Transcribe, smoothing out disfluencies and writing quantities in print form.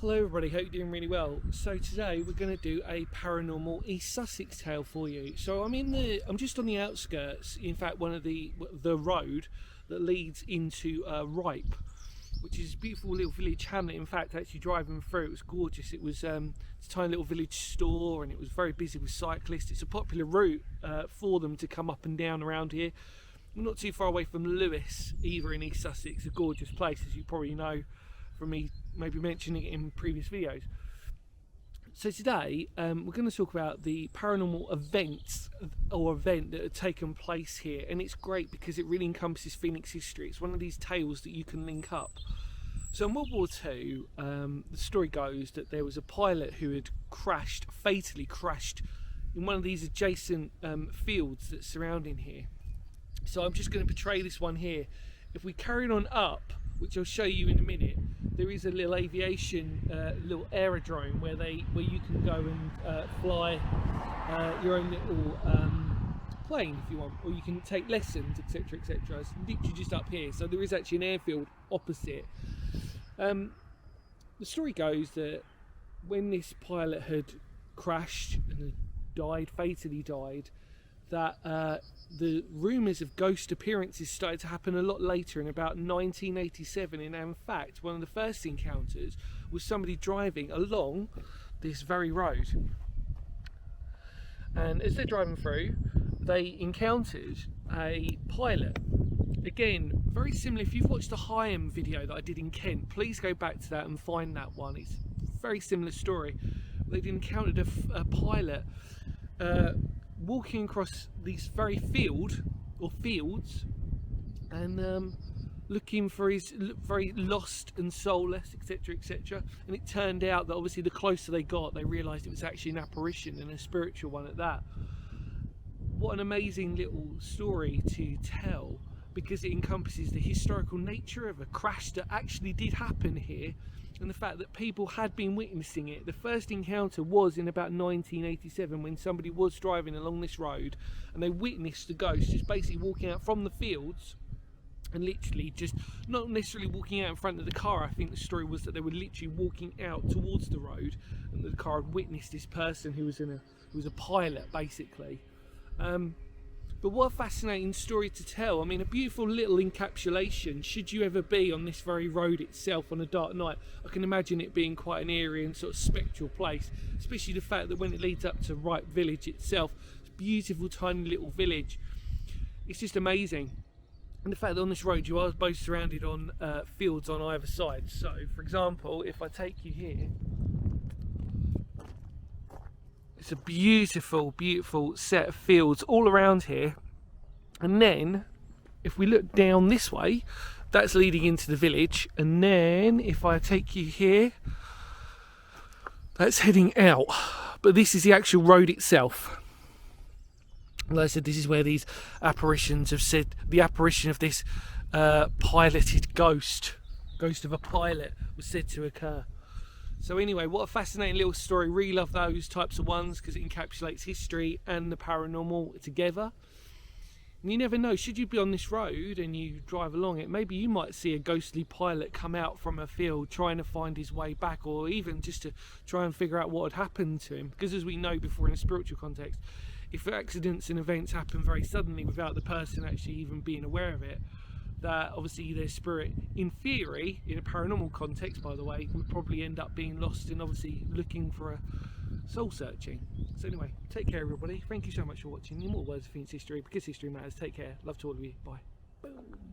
Hello everybody, hope you're doing really well. So today we're going to do a paranormal East Sussex tale for you. So I'm just on the outskirts, in fact one of the road that leads into Ripe, which is a beautiful little village hamlet. In fact, actually driving through it was gorgeous. It was it's a tiny little village store and it was very busy with cyclists. It's a popular route for them to come up and down around here. We're not too far away from Lewes either in East Sussex, a gorgeous place as you probably know from me maybe mentioning it in previous videos. So today we're going to talk about the paranormal events or event that had taken place here, and it's great because it really encompasses Phoenix history. It's one of these tales that you can link up. So in World War II, the story goes that there was a pilot who had fatally crashed in one of these adjacent fields that's surrounding here. So I'm just going to portray this one here. If we carry on up, which I'll show you in a minute, there is a little aviation, little aerodrome where you can go and fly your own little plane if you want, or you can take lessons, etc., etc. It's literally just up here. So there is actually an airfield opposite. The story goes that when this pilot had crashed and fatally died, that the rumours of ghost appearances started to happen a lot later in about 1987, and in fact one of the first encounters was somebody driving along this very road, and as they're driving through they encountered a pilot. Again, very similar. If you've watched the Higham video that I did in Kent, please go back to that and find that one. It's a very similar story. They'd encountered a pilot walking across these fields and looking for his very lost and soulless, etc., etc. And it turned out that obviously the closer they got, they realised it was actually an apparition, and a spiritual one at that. What an amazing little story to tell, because it encompasses the historical nature of a crash that actually did happen here, and the fact that people had been witnessing it. The first encounter was in about 1987 when somebody was driving along this road and they witnessed the ghost just basically walking out from the fields, and literally just not necessarily walking out in front of the car. I think the story was that they were literally walking out towards the road, and the car had witnessed this person who was a pilot basically. But what a fascinating story to tell. I mean, a beautiful little encapsulation. Should you ever be on this very road itself on a dark night, I can imagine it being quite an eerie and sort of spectral place, especially the fact that when it leads up to Ripe village itself, it's a beautiful tiny little village. It's just amazing. And the fact that on this road you are both surrounded on fields on either side. So for example, if I take you here, it's a beautiful, beautiful set of fields all around here. And then, if we look down this way, that's leading into the village. And then, if I take you here, that's heading out. But this is the actual road itself. Like I said, this is where these apparitions have said, the apparition of this piloted ghost of a pilot was said to occur. So anyway, what a fascinating little story. Really love those types of ones because it encapsulates history and the paranormal together. And you never know, should you be on this road and you drive along it, maybe you might see a ghostly pilot come out from a field trying to find his way back, or even just to try and figure out what had happened to him. Because as we know before in a spiritual context, if accidents and events happen very suddenly without the person actually even being aware of it, that obviously their spirit, in theory, in a paranormal context by the way, would probably end up being lost and obviously looking for a soul searching. So anyway, take care everybody, thank you so much for watching. In more words of Phoenix history, because history matters. Take care, love to all of you, bye. Boom.